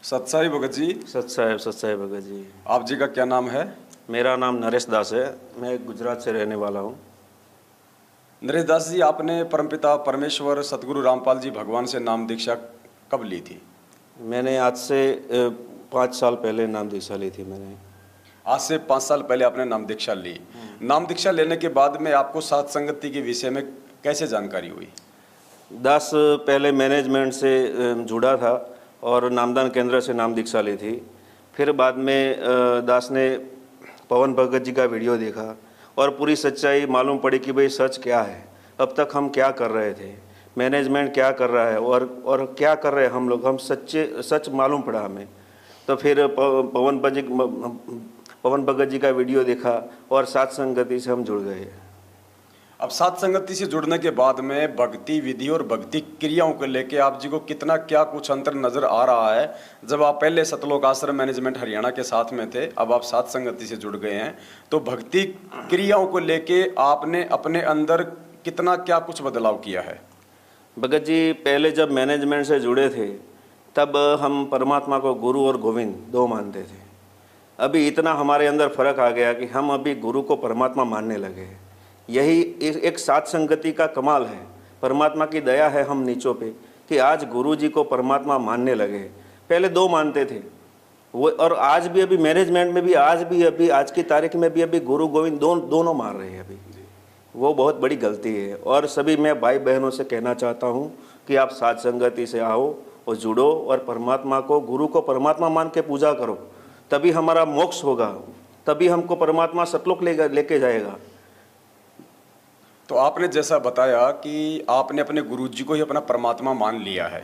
सत साई भगत जी। सत साहेब भगत जी। आप जी का क्या नाम है? मेरा नाम नरेश दास है। मैं गुजरात से रहने वाला हूँ। नरेश दास जी, आपने परमपिता परमेश्वर सतगुरु रामपाल जी भगवान से नाम दीक्षा कब ली थी? मैंने आज से 5 साल पहले नाम दीक्षा ली थी। मैंने आज से 5 साल पहले आपने नाम दीक्षा ली। नाम दीक्षा लेने के बाद में आपको सात संगति के विषय में कैसे जानकारी हुई? दास पहले मैनेजमेंट से जुड़ा था और नामदान केंद्र से नाम दीक्षा ली थी। फिर बाद में दास ने पवन भगत जी का वीडियो देखा और पूरी सच्चाई मालूम पड़ी कि भाई सच क्या है, अब तक हम क्या कर रहे थे, मैनेजमेंट क्या कर रहा है और क्या कर रहे हैं हम लोग, हम सच मालूम पड़ा हमें। तो फिर पवन भगत जी का वीडियो देखा और सात संगति से हम जुड़ गए। अब सात संगति से जुड़ने के बाद में भक्ति विधि और भक्ति क्रियाओं को लेके आप जी को कितना क्या कुछ अंतर नजर आ रहा है? जब आप पहले सतलोक आश्रम मैनेजमेंट हरियाणा के साथ में थे, अब आप सात संगति से जुड़ गए हैं, तो भक्ति क्रियाओं को लेके आपने अपने अंदर कितना क्या कुछ बदलाव किया है? भगत जी, पहले जब मैनेजमेंट से जुड़े थे तब हम परमात्मा को गुरु और गोविंद दो मानते थे। अभी इतना हमारे अंदर फर्क आ गया कि हम अभी गुरु को परमात्मा मानने लगे हैं। यही एक सात संगति का कमाल है, परमात्मा की दया है हम नीचों पे कि आज गुरु जी को परमात्मा मानने लगे। पहले दो मानते थे वो, और आज भी अभी मैनेजमेंट में भी अभी आज की तारीख में भी अभी गुरु गोविंद दोनों मान रहे हैं। अभी वो बहुत बड़ी गलती है। और सभी मैं भाई बहनों से कहना चाहता हूँ कि आप सात संगति से आओ और जुड़ो और परमात्मा को, गुरु को परमात्मा मान के पूजा करो, तभी हमारा मोक्ष होगा, तभी हमको परमात्मा सतलोक लेके जाएगा। तो आपने जैसा बताया कि आपने अपने गुरु जी को ही अपना परमात्मा मान लिया है,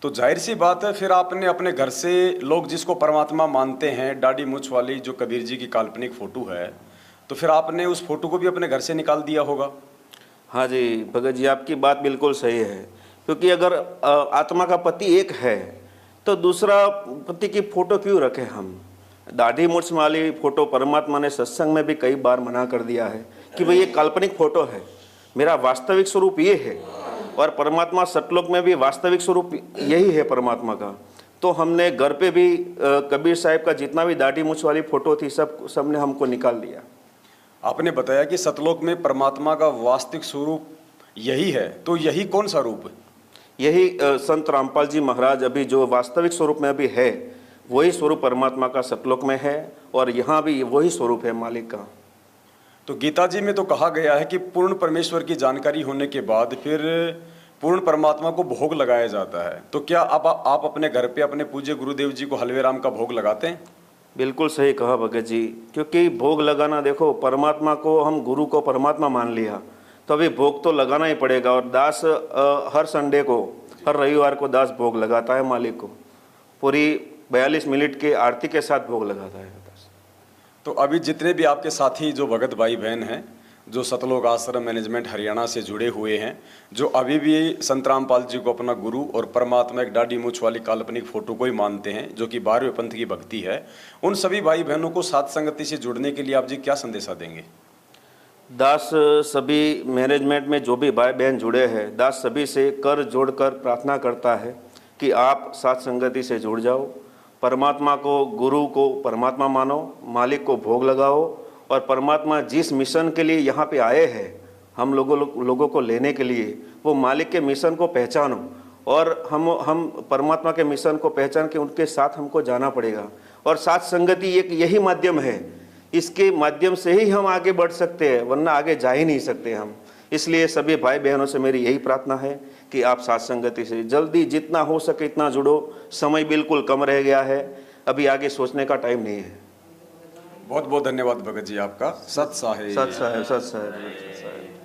तो जाहिर सी बात है फिर आपने अपने घर से लोग जिसको परमात्मा मानते हैं, दाढ़ी मूंछ वाली जो कबीर जी की काल्पनिक फोटो है, तो फिर आपने उस फोटो को भी अपने घर से निकाल दिया होगा? हाँ जी भगत जी, आपकी बात बिल्कुल सही है। क्योंकि अगर आत्मा का पति एक है तो दूसरा पति की फोटो क्यों रखें हम? दाढ़ी मूंछ वाली फोटो परमात्मा ने सत्संग में भी कई बार मना कर दिया है कि भाई ये काल्पनिक फोटो है, मेरा वास्तविक स्वरूप ये है। और परमात्मा सतलोक में भी वास्तविक स्वरूप यही है परमात्मा का। तो हमने घर पे भी कबीर साहब का जितना भी दाढ़ी मूंछ वाली फोटो थी सबने हमको निकाल दिया। आपने बताया कि सतलोक में परमात्मा का वास्तविक स्वरूप यही है, तो यही कौन सा रूप है? यही संत रामपाल जी महाराज अभी जो वास्तविक स्वरूप में अभी है, वही स्वरूप परमात्मा का सतलोक में है और यहाँ भी वही स्वरूप है मालिक का। तो गीता जी में तो कहा गया है कि पूर्ण परमेश्वर की जानकारी होने के बाद फिर पूर्ण परमात्मा को भोग लगाया जाता है। तो क्या आप अपने घर पे अपने पूज्य गुरुदेव जी को हलवे राम का भोग लगाते हैं? बिल्कुल सही कहा भगत जी। क्योंकि भोग लगाना, देखो परमात्मा को, हम गुरु को परमात्मा मान लिया तो अभी भोग तो लगाना ही पड़ेगा। और दास हर संडे को, हर रविवार को दास भोग लगाता है मालिक को, पूरी 42 मिनट की आरती के साथ भोग लगाता है दास। तो अभी जितने भी आपके साथी जो भगत भाई बहन हैं, जो सतलोक आश्रम मैनेजमेंट हरियाणा से जुड़े हुए हैं, जो अभी भी संत रामपाल जी को अपना गुरु और परमात्मा एक दाढ़ी मूंछ वाली काल्पनिक फोटो को ही मानते हैं, जो कि 12वें पंथ की भक्ति है, उन सभी भाई बहनों को सात संगति से जुड़ने के लिए आप जी क्या संदेशा देंगे? दास सभी मैनेजमेंट में जो भी भाई बहन जुड़े हैं, दास सभी से कर जोड़कर प्रार्थना करता है कि आप सात संगति से जुड़ जाओ, परमात्मा को, गुरु को परमात्मा मानो, मालिक को भोग लगाओ और परमात्मा जिस मिशन के लिए यहाँ पे आए हैं हम लोगों को लेने के लिए, वो मालिक के मिशन को पहचानो। और हम परमात्मा के मिशन को पहचान के उनके साथ हमको जाना पड़ेगा। और सात संगति एक यही माध्यम है, इसके माध्यम से ही हम आगे बढ़ सकते हैं, वरना आगे जा ही नहीं सकते हम। इसलिए सभी भाई बहनों से मेरी यही प्रार्थना है कि आप सात संगति से जल्दी जितना हो सके इतना जुड़ो। समय बिल्कुल कम रह गया है, अभी आगे सोचने का टाइम नहीं है। बहुत बहुत धन्यवाद भगत जी आपका। सत साहेब। सत साहेब।